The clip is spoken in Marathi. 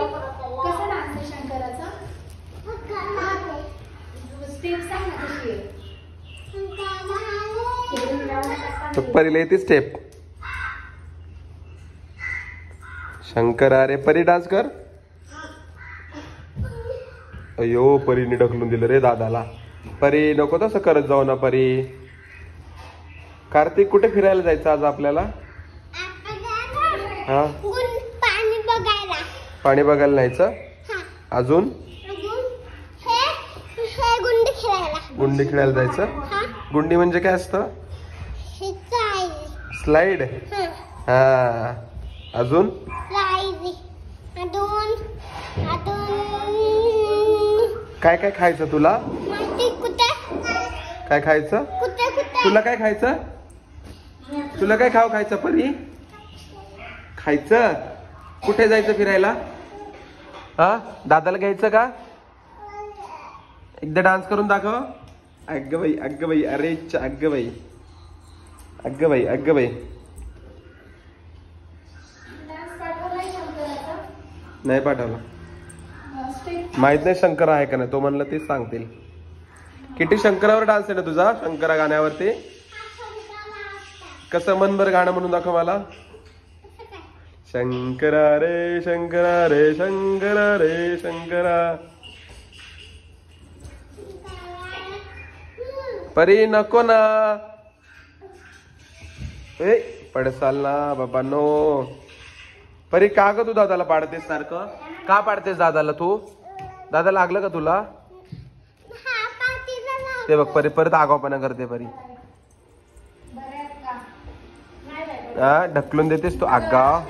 कसा डान्स आहे शंकराचा? स्टेप सांग ना कशी आहे. परीला येते स्टेप. शंकरा रे परी डान्स कर. अयो परीने ढकलून दिलं रे दादाला. परी नको तसं करत जाऊ ना परी. कार्तिक कुठे फिरायला जायचं आज आपल्याला? हा पाणी बघायला जायचं. अजून गुंडी खेळायला जायचं. गुंडी म्हणजे काय असतं? स्लाइड. हा अजून काय काय खायचं तुला? काय खायचं तुला? काय खायचं तुला? काय खायचं परी? खायचं. कुठे जायचं फिरायला? हा दादाला घ्यायचं का? एकदा डान्स करून दाखव. अगं बाई अगं बाई. अरे अगं बाई अगं बाई अगं बाई. नाही पाठवला. माहित नाही शंकर आहे का नाही. तो म्हणलं तेच सांगतील. किती शंकरावर डान्स आहे ना तुझा? शंकरा गाण्यावरती कसं? मन बरं गाणं म्हणून दाखव मला. शंकरा रे शंकरा रे शंकरा रे शंकरा. परी नको ना. ए पडसाल ना बाबा नो. परी का ग तू दादाला पाडतेस सारखं? का पाडतेस दादाला तू? दादा लागलं का तुला? ते बघ परी परत आगाऊपणा करते परी. हा ढकलून देतेस तू आगाव.